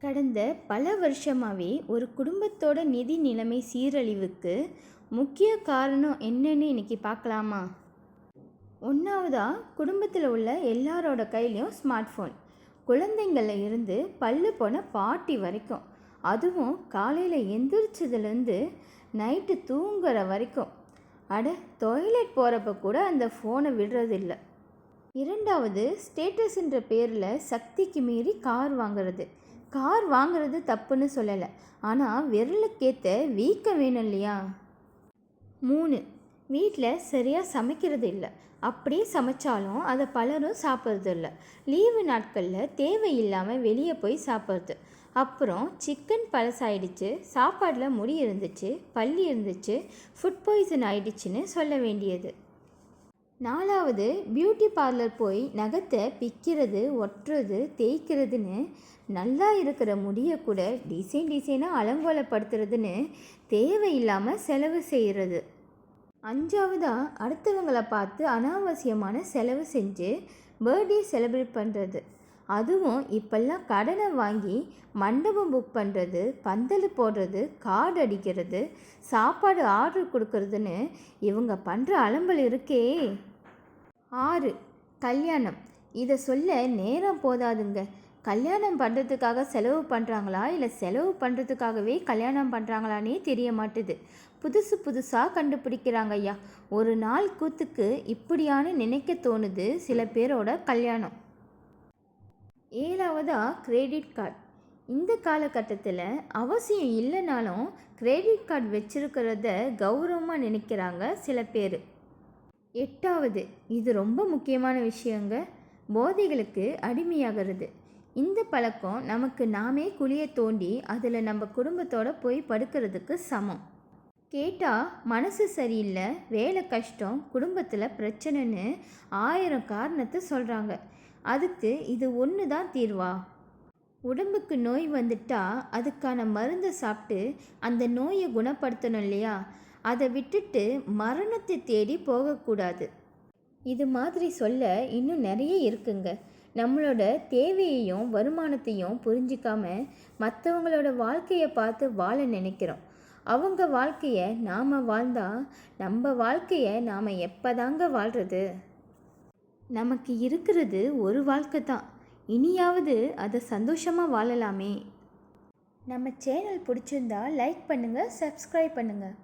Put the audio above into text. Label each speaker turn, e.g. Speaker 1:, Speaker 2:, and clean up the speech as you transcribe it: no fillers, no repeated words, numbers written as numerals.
Speaker 1: கடந்த பல வருஷமாகவே ஒரு குடும்பத்தோட நிதி நிலைமை சீரழிவுக்கு முக்கிய காரணம் என்னன்னு இன்னைக்கு பார்க்கலாமா? ஒன்றாவதா, குடும்பத்தில் உள்ள எல்லாரோட கையிலையும் ஸ்மார்ட் ஃபோன். குழந்தைங்கள இருந்து பல்லு போன பாட்டி வரைக்கும், அதுவும் காலையில் எந்திரிச்சதுலேருந்து நைட்டு தூங்குற வரைக்கும், அட டாய்லெட் போகிறப்ப கூட அந்த ஃபோனை விடுறதில்ல. இரண்டாவது, ஸ்டேட்டஸ்ன்ற பேரில் சக்திக்கு மீறி கார் வாங்குறது தப்புன்னு சொல்லலை, ஆனால் விரலுக்கேற்ற வீக்கம் வேணும் இல்லையா? 3, வீட்டில் சரியாக சமைக்கிறது இல்லை, அப்படியே சமைச்சாலும் அதை பலரும் சாப்பிட்றது இல்லை. லீவு நாட்களில் தேவையில்லாமல் வெளியே போய் சாப்பிட்றது. அப்புறம் சிக்கன் பழசாயிடுச்சு, சாப்பாடில் முடி இருந்துச்சு, பல்லி இருந்துச்சு, ஃபுட் பாய்சன் ஆயிடுச்சுன்னு சொல்ல வேண்டியது. 4வது, பியூட்டி பார்லர் போய் நகத்தை பிக்கிறது, ஒட்டுறது, தேய்க்கிறதுன்னு நல்லா இருக்கிற முடியை கூட டிசைனாக அலங்கோலப்படுத்துறதுன்னு தேவையில்லாமல் செலவு செய்கிறது. 5வதா, அடுத்தவங்களை பார்த்து அனாவசியமான செலவு செஞ்சு பர்த்டே செலிப்ரேட் பண்ணுறது. அதுவும் இப்போல்லாம் கடனை வாங்கி மண்டபம் புக் பண்ணுறது, பந்தல் போடுறது, கார்டு அடிக்கிறது, சாப்பாடு ஆர்டர் கொடுக்கறதுன்னு இவங்க பண்ணுற அலம்பல் இருக்கே. 6, கல்யாணம். இதை சொல்ல நேரம் போதாதுங்க. கல்யாணம் பண்ணுறதுக்காக செலவு பண்ணுறாங்களா, இல்லை செலவு பண்ணுறதுக்காகவே கல்யாணம் பண்ணுறாங்களானே தெரிய மாட்டுது. புதுசாக கண்டுபிடிக்கிறாங்க ஐயா. ஒரு நாள் கூத்துக்கு இப்படியான நினைக்க தோணுது சில பேரோட கல்யாணம். 7வதா, கிரெடிட் கார்டு. இந்த காலகட்டத்தில் அவசியம் இல்லைனாலும் கிரெடிட் கார்டு வச்சுருக்கிறத கௌரவமாக நினைக்கிறாங்க சில பேர். 8வது, இது ரொம்ப முக்கியமான விஷயங்க, போதைகளுக்கு அடிமையாகிறது. இந்த பழக்கம் நமக்கு நாமே குழியை தோண்டி அதில் நம்ம குடும்பத்தோடு போய் படுக்கிறதுக்கு சமம். கேட்டால் மனசு சரியில்லை, வேலை கஷ்டம், குடும்பத்தில் பிரச்சனைன்னு 1000 காரணத்தை சொல்கிறாங்க. அதுக்கு இது ஒன்று தான் தீர்வா? உடம்புக்கு நோய் வந்துட்டா அதுக்கான மருந்தை சாப்பிட்டு அந்த நோயை குணப்படுத்தணும் இல்லையா? அதை விட்டுட்டு மரணத்தை தேடி போகக்கூடாது. இது மாதிரி சொல்ல இன்னும் நிறைய இருக்குங்க. நம்மளோட தேவையையும் வருமானத்தையும் புரிஞ்சிக்காம மற்றவங்களோட வாழ்க்கையை பார்த்து வாழ நினைக்கிறோம். அவங்க வாழ்க்கையை நாம் வாழ்ந்தா நம்ம வாழ்க்கையை நாம் எப்போதாங்க வாழ்கிறது? நமக்கு இருக்கிறது ஒரு வாழ்க்கை தான், இனியாவது அதை சந்தோஷமாக வாழலாமே. நம்ம சேனல் பிடிச்சிருந்தா லைக் பண்ணுங்கள், சப்ஸ்கிரைப் பண்ணுங்கள்.